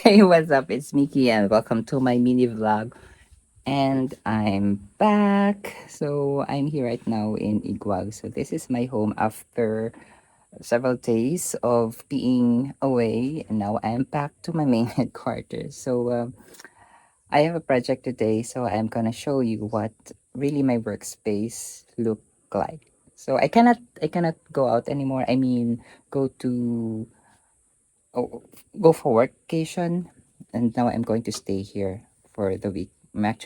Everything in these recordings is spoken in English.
Hey, what's up? It's Miki, and welcome to my mini vlog. And I'm back. So I'm here right now in Iguag. So this is my home after several days of being away, and now I'm back to my main headquarters. So I have a project today, so I'm gonna show you what really my workspace look like. So I cannot go out anymore. I mean, go to oh, go for vacation, and now I'm going to stay here for the week. I'm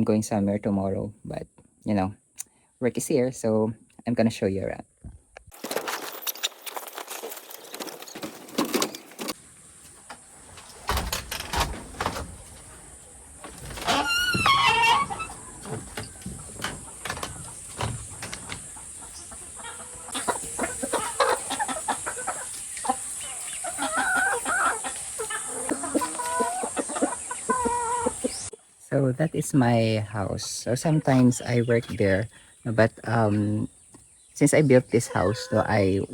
going somewhere tomorrow, but you know, work is here, so I'm gonna show you around. So that is my house. So sometimes I work there, but since I built this house, so I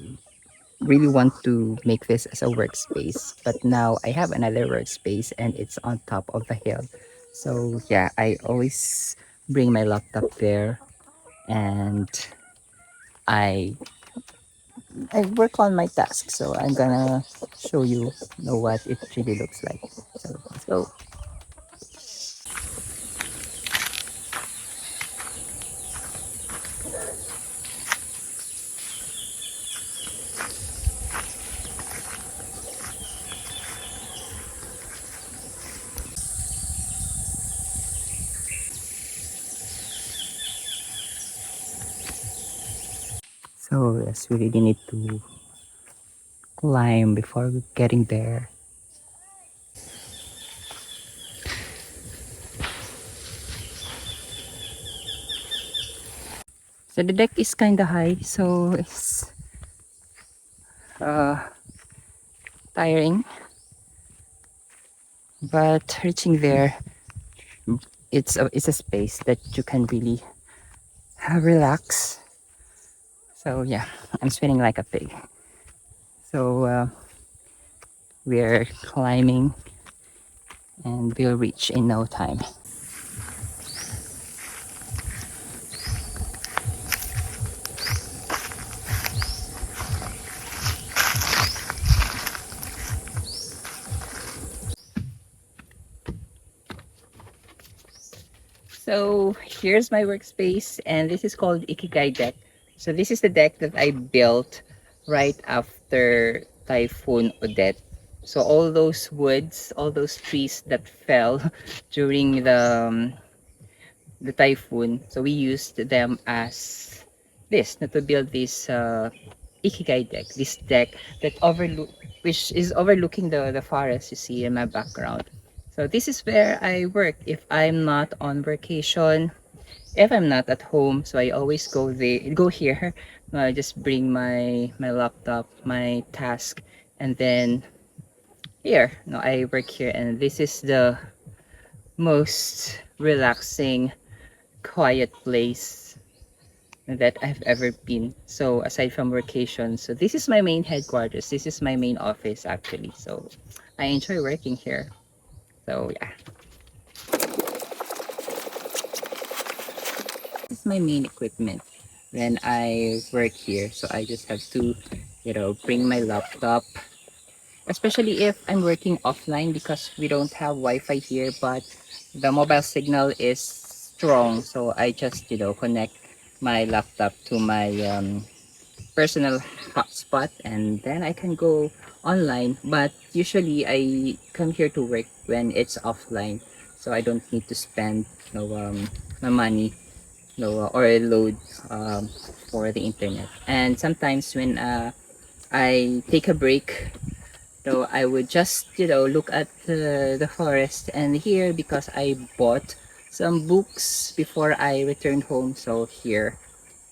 really want to make this as a workspace. But now I have another workspace, and it's on top of the hill. So yeah, I always bring my laptop there, and I I work on my task. So I'm gonna show you know what it really looks like. So let's go. So yes, we really need to climb before getting there. So the deck is kind of high, so it's uh, tiring. But reaching there, it's a space that you can really relax. So yeah, I'm sweating like a pig. So we're climbing, and we'll reach in no time. So here's my workspace, and this is called Ikigai deck. So this is the deck that I built right after Typhoon Odette. So all those woods, all those trees that fell during the typhoon, so we used them as this to build this Ikigai deck. This deck that overlook, which is overlooking the forest you see in my background. So this is where I work if I'm not on vacation, if I'm not at home. So I always go here. Just bring my laptop, my task, and then here. No, I work here, and this is the most relaxing, quiet place that I've ever been. So aside from vacation, so this is my main headquarters. This is my main office actually. So I enjoy working here. So yeah, this is my main equipment when I work here. So I just have to, bring my laptop, especially if I'm working offline because we don't have Wi-Fi here, but the mobile signal is strong. So I just, connect my laptop to my personal hotspot, and then I can go online. But usually I come here to work when it's offline, so I don't need to spend my money or load um, for the internet. And sometimes when I take a break, so I would just look at the forest and here, because I bought some books before I returned home. So here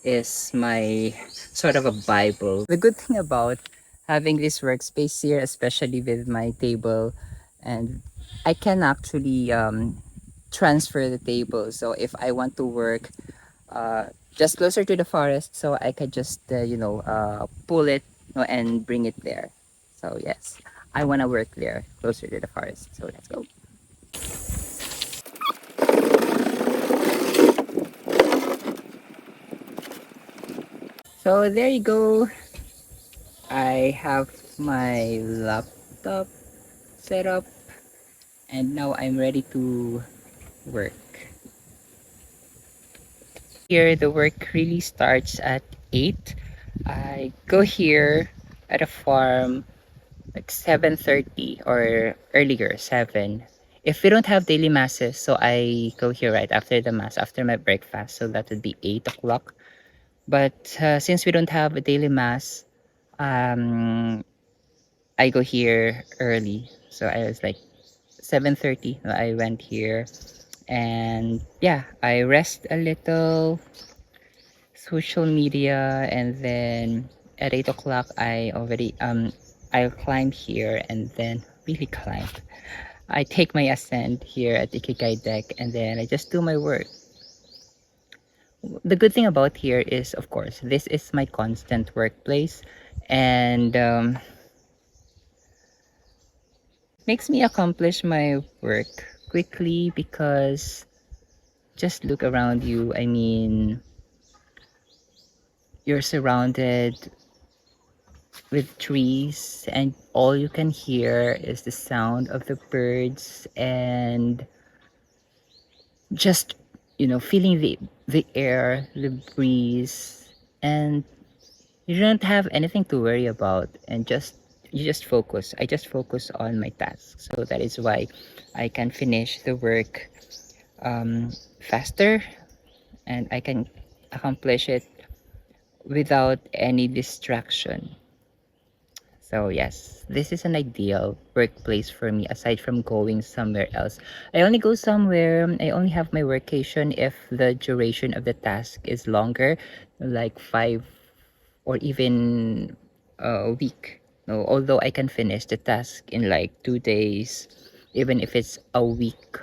is my sort of a Bible. The good thing about having this workspace here, especially with my table, and I can actually transfer the table. So if I want to work just closer to the forest, so I could just pull it, and bring it there. So yes, I want to work there, closer to the forest. So let's go. So there you go. I have my laptop set up, and now I'm ready to work. Here, the work really starts at 8. I go here at a farm like 7:30 or earlier, 7. If we don't have daily masses, so I go here right after the mass, after my breakfast, so that would be 8 o'clock. But since we don't have a daily mass, um, I go here early. So I was like 7:30. I went here, and yeah, I rest a little, social media, and then at 8 o'clock I'll climb here, and then really climb. I take my ascent here at Ikigai deck, and then I just do my work. The good thing about here is, of course, this is my constant workplace, and makes me accomplish my work quickly because just look around you. I mean, you're surrounded with trees, and all you can hear is the sound of the birds, and just feeling the air, the breeze, and you don't have anything to worry about, and you just focus. I just focus on my tasks, so that is why I can finish the work faster, and I can accomplish it without any distraction. So yes, this is an ideal workplace for me aside from going somewhere else. I only go somewhere, I only have my workation if the duration of the task is longer, like 5 or even a week. No, although I can finish the task in like 2 days, even if it's a week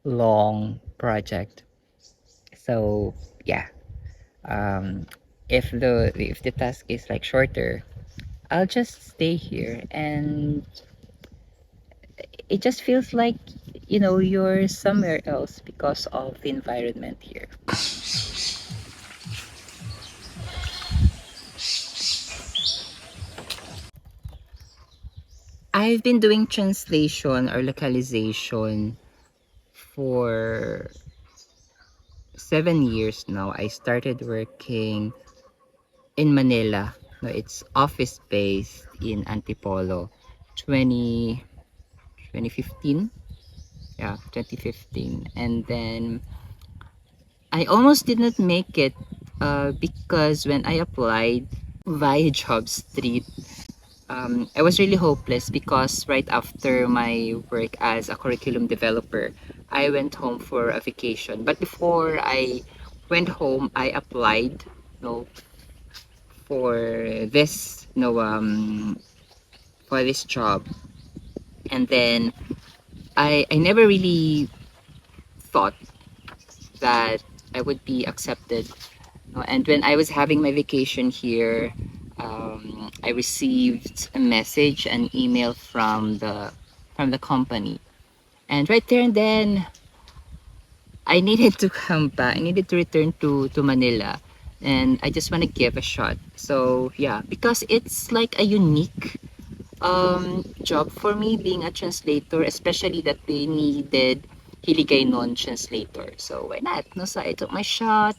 long project. So yeah, um, if the task is like shorter, I'll just stay here, and it just feels like you're somewhere else because of the environment here. I've been doing translation or localization for 7 years now. I started working in Manila. No, it's office based in Antipolo 20 2015. Yeah, 2015. And then I almost did not make it because when I applied via Job Street, I was really hopeless because right after my work as a curriculum developer, I went home for a vacation. But before I went home, I applied, for this, for this job, and then I never really thought that I would be accepted. And when I was having my vacation here, I received a message, an email from the company, and right there and then I needed to come back. I needed to return to Manila, and I just want to give a shot. So yeah, because it's like a unique job for me being a translator, especially that they needed Hiligay non-translator. So why not? No, so I took my shot,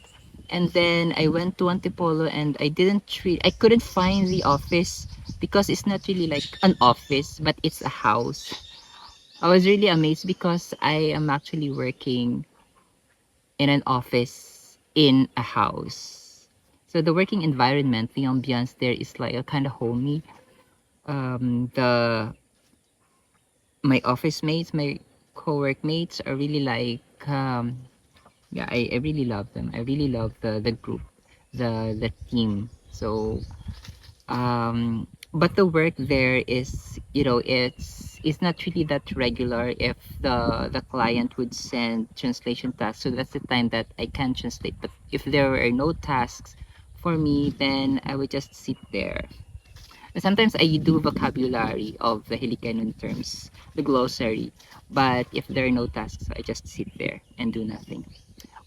and then I went to Antipolo, and I couldn't find the office because it's not really like an office, but it's a house. I was really amazed because I am actually working in an office in a house. So the working environment, the ambiance there is like a kind of homey. The My office mates, my co-work mates are really like yeah, I really love them. I really love the group, the team. So but the work there is, it's not really that regular. If the client would send translation tasks, so that's the time that I can translate. But if there are no tasks for me, then I would just sit there. Sometimes I do vocabulary of the Hilikanon terms, the glossary. But if there are no tasks, I just sit there and do nothing.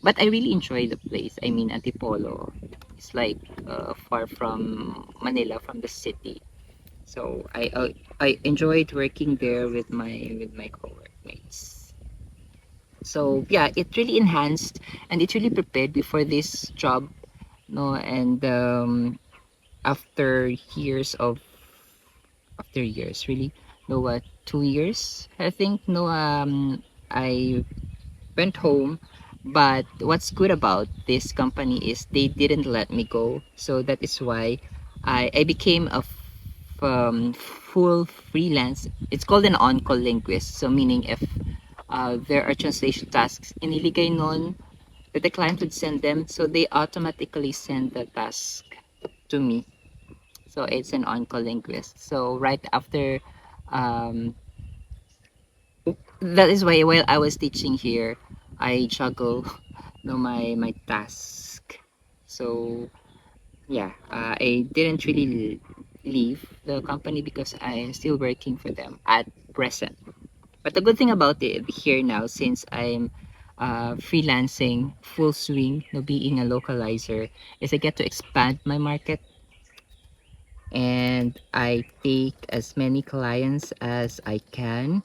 But I really enjoy the place. I mean, Antipolo. It's like far from Manila, from the city. So I enjoyed working there with my coworkmates. So yeah, it really enhanced and it really prepared me for this job. No, and after years of after years, really, no, 2 years, I think. No, I went home. But what's good about this company is they didn't let me go. So that is why I became a full freelance. It's called an on-call linguist. So meaning if there are translation tasks iniligay nun that the client would send them, so they automatically send the task to me. So it's an on-call linguist. So right after um, that is why while I was teaching here, I juggle my task. So yeah, I didn't really leave the company because I'm still working for them at present. But the good thing about it here now, since I'm freelancing full swing, no, being a localizer, is I get to expand my market and I take as many clients as I can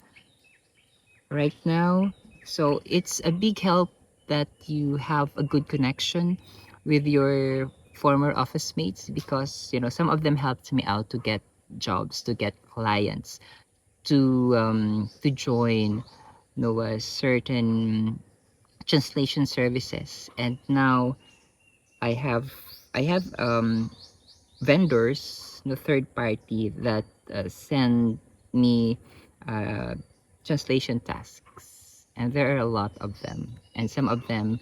right now. So it's a big help that you have a good connection with your former office mates because some of them helped me out to get jobs, to get clients, to join a certain translation services. And now I have I have vendors, the third party that send me uh, translation tasks, and there are a lot of them, and some of them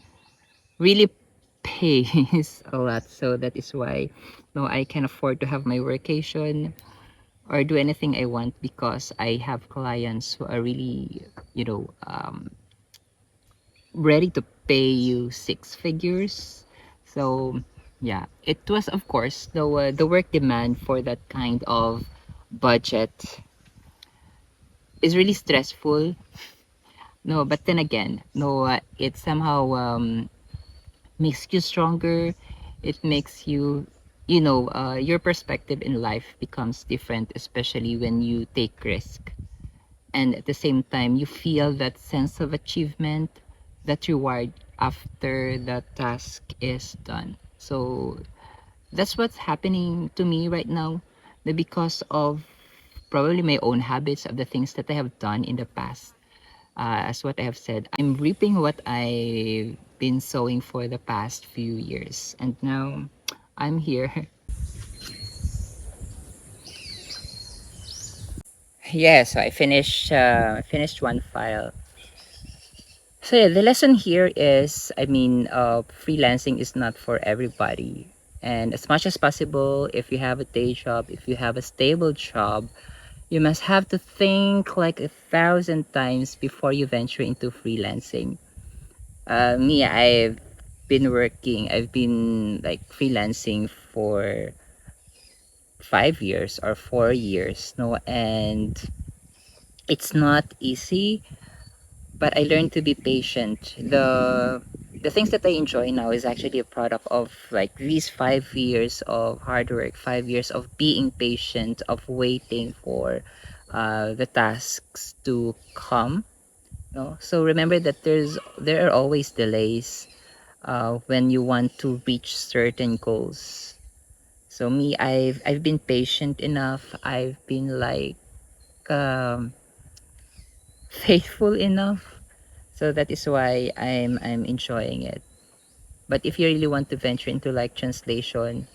really pays a lot. So that is why no, I can afford to have my workation or do anything I want because I have clients who are really, you know, um, ready to pay you six figures. So yeah, it was of course the work demand for that kind of budget is really stressful. No, but then again, no, it somehow makes you stronger. It makes you, your perspective in life becomes different, especially when you take risk. And at the same time, you feel that sense of achievement, that reward after the task is done. So that's what's happening to me right now. Because of probably my own habits of the things that I have done in the past. As what I have said, I'm reaping what I've been sowing for the past few years. And now I'm here. Yeah, so I finished one file. So yeah, the lesson here is, I mean, freelancing is not for everybody. And as much as possible, if you have a day job, if you have a stable job, you must have to think like 1,000 times before you venture into freelancing. Me, I've been like freelancing for 5 years or 4 years, no, and it's not easy, but I learned to be patient. The things that I enjoy now is actually a product of like these 5 years of hard work, 5 years of being patient, of waiting for the tasks to come. No? So remember that there are always delays when you want to reach certain goals. So me, I've been patient enough. I've been like um, faithful enough. So that is why I'm enjoying it. But if you really want to venture into like translation,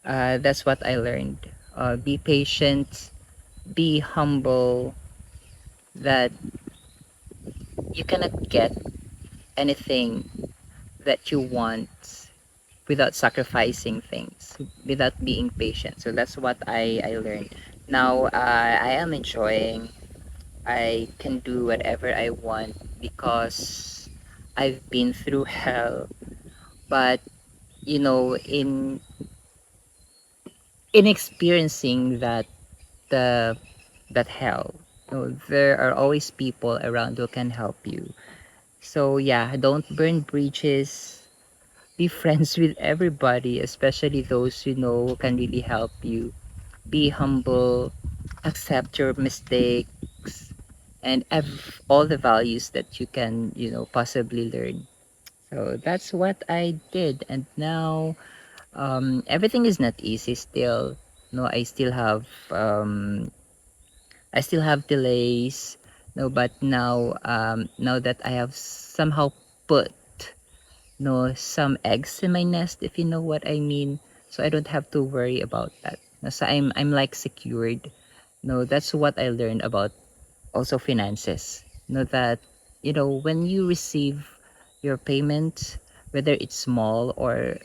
that's what I learned. Be patient, be humble. That you cannot get anything that you want without sacrificing things, without being patient. So that's what I learned. Now I am enjoying. I can do whatever I want because I've been through hell. But in in experiencing the that hell, there are always people around who can help you. So yeah, don't burn bridges. Be friends with everybody, especially those you know who can really help you. Be humble, accept your mistakes, and have all the values that you can, possibly learn. So that's what I did, and now everything is not easy still. No, I still have delays. No, but now that I have somehow put no some eggs in my nest, if you know what I mean, so I don't have to worry about that. No, so I'm like secured. No, that's what I learned about also finances. Know that when you receive your payment, whether it's small or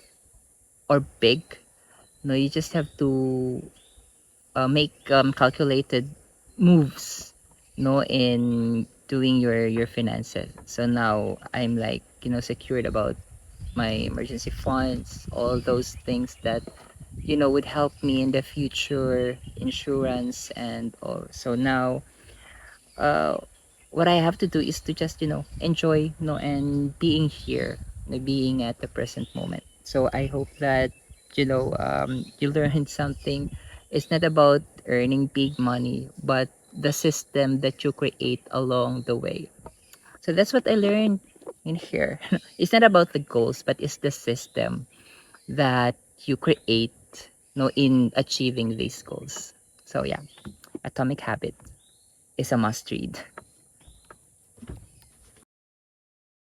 big, no, you just have to make calculated moves, no, in doing your finances. So now I'm like secured about my emergency funds, all those things that would help me in the future, insurance and all. So now uh what I have to do is to just enjoy and being here, being at the present moment. So I hope that you learn something. It's not about earning big money, but the system that you create along the way. So that's what I learned in here. It's not about the goals, but it's the system that you create in achieving these goals. So yeah, Atomic Habit is a must read.